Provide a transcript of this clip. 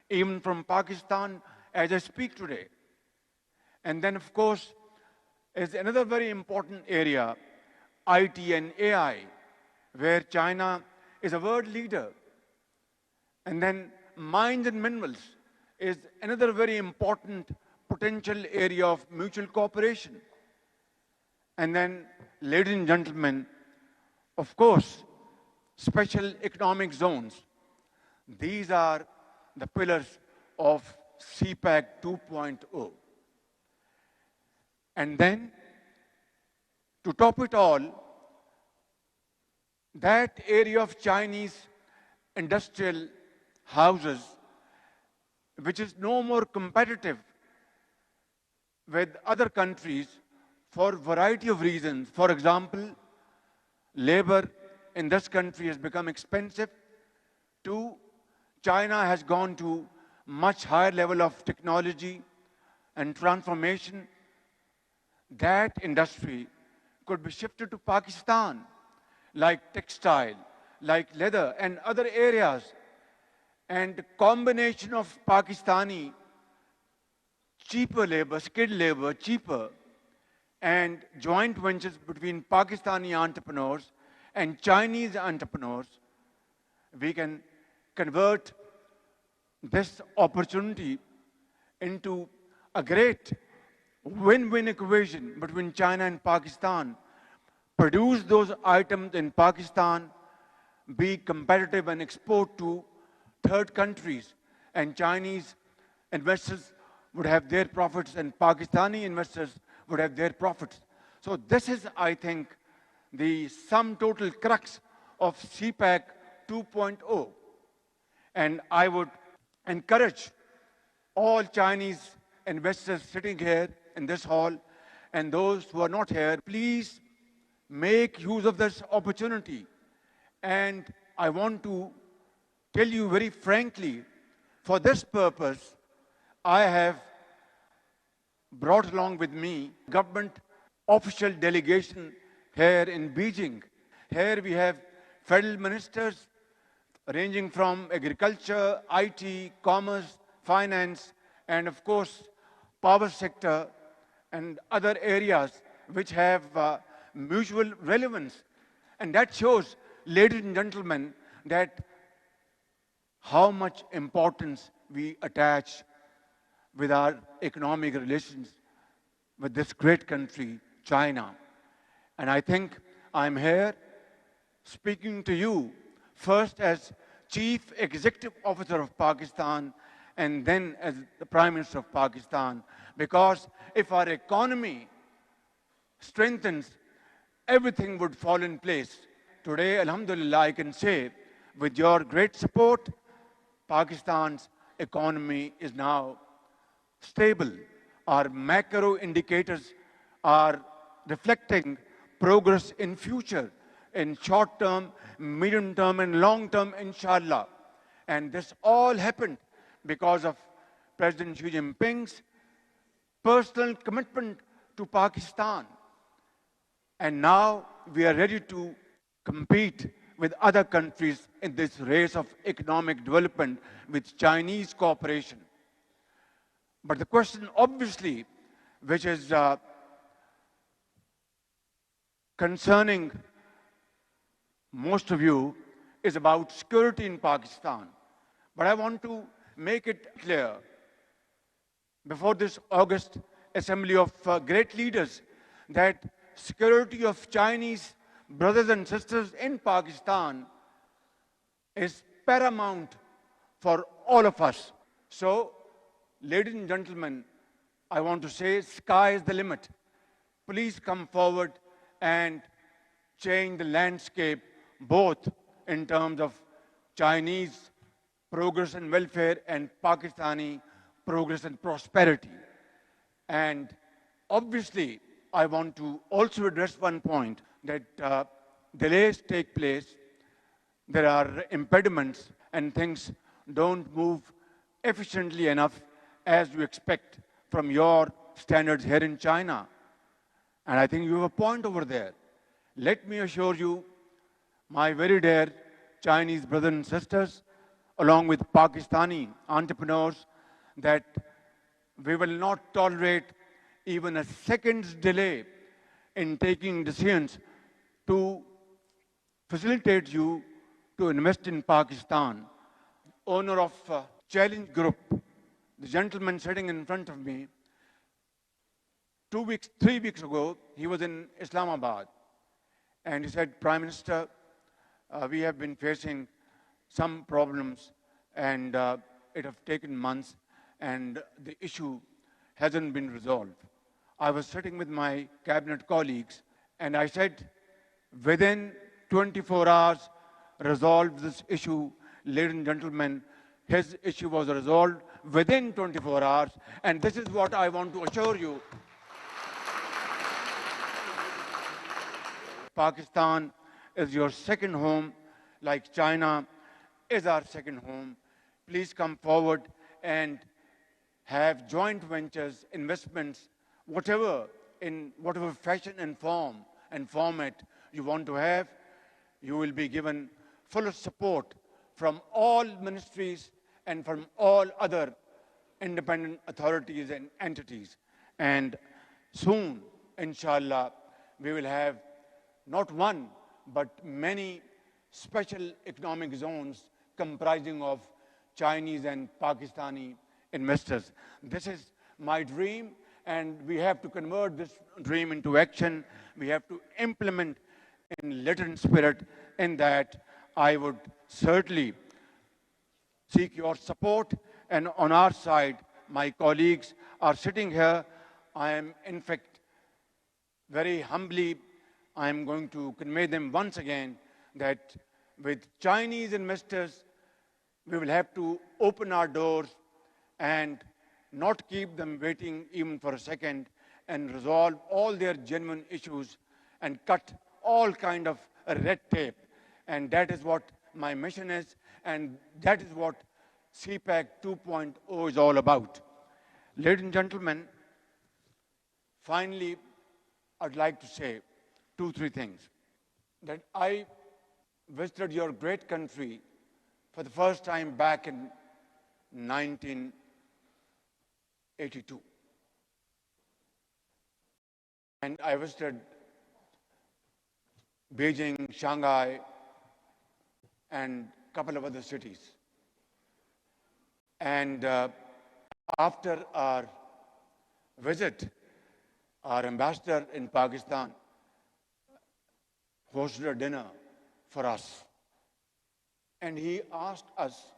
even from Pakistan as I speak today. And then, of course, is another very important area, IT and AI, where China is a world leader. And then mines and minerals is another very important potential area of mutual cooperation. And then, ladies and gentlemen, of course, special economic zones. These are the pillars of CPEC 2.0. And then, to top it all, that area of Chinese industrial houses, which is no more competitive with other countries for a variety of reasons. For example, labor in this country has become expensive. Two, China has gone to much higher level of technology and transformation. That industry could be shifted to Pakistan, like textile, like leather and other areas. And the combination of Pakistani cheaper labor, skilled labor, cheaper, and joint ventures between Pakistani entrepreneurs and Chinese entrepreneurs, we can convert this opportunity into a great win-win equation between China and Pakistan. Produce those items in Pakistan, be competitive and export to third countries, and Chinese investors would have their profits and Pakistani investors would have their profits. So this is, I think, the sum total crux of CPEC 2.0. And I would encourage all Chinese investors sitting here in this hall and those who are not here, please make use of this opportunity. And I want to tell you very frankly, for this purpose, I have brought along with me government official delegation here in Beijing. Here we have federal ministers ranging from agriculture, IT, commerce, finance, and of course, power sector and other areas which have mutual relevance. And that shows, ladies and gentlemen, that how much importance we attach with our economic relations with this great country, China. And I think I'm here speaking to you first as Chief Executive Officer of Pakistan and then as the Prime Minister of Pakistan. Because if our economy strengthens, everything would fall in place. Today, Alhamdulillah, I can say, with your great support, Pakistan's economy is now stable. Our macro indicators are reflecting progress in future, in short term, medium term, and long term, inshallah. And this all happened because of President Xi Jinping's personal commitment to Pakistan. And now we are ready to compete with other countries in this race of economic development with Chinese cooperation. But the question, obviously, which is concerning most of you, is about security in Pakistan. But I want to make it clear, before this August assembly of great leaders, that security of Chinese brothers and sisters in Pakistan is paramount for all of us. So, ladies and gentlemen, I want to say sky is the limit. Please come forward and change the landscape, both in terms of Chinese progress and welfare and Pakistani progress and prosperity. And obviously, I want to also address one point, that delays take place, there are impediments, and things don't move efficiently enough as you expect from your standards here in China. And I think you have a point over there. Let me assure you, my very dear Chinese brothers and sisters, along with Pakistani entrepreneurs, that we will not tolerate even a second's delay in taking decisions to facilitate you to invest in Pakistan. Owner of Challenge Group, the gentleman sitting in front of me, 2 weeks, 3 weeks ago, he was in Islamabad. And he said, Prime Minister, we have been facing some problems and it have taken months and the issue hasn't been resolved. I was sitting with my cabinet colleagues and I said, within 24 hours, resolve this issue. Ladies and gentlemen, his issue was resolved within 24 hours. And this is what I want to assure you. Pakistan is your second home, like China is our second home. Please come forward and have joint ventures, investments, whatever, in whatever fashion and form and format you want to have. You will be given full support from all ministries and from all other independent authorities and entities. And soon, inshallah, we will have not one, but many special economic zones comprising of Chinese and Pakistani investors. This is my dream, and we have to convert this dream into action. We have to implement in latent spirit. In that, I would certainly seek your support. And on our side, my colleagues are sitting here. I am, in fact, very humbly, I am going to convey them once again that with Chinese investors, we will have to open our doors and not keep them waiting even for a second and resolve all their genuine issues and cut all kind of red tape. And that is what my mission is, and that is what CPEC 2.0 is all about. Ladies and gentlemen, finally, I'd like to say 2-3 things. That I visited your great country for the first time back in 1982. And I visited Beijing, Shanghai, and a couple of other cities. And after our visit, our ambassador in Pakistan hosted a dinner for us. And he asked us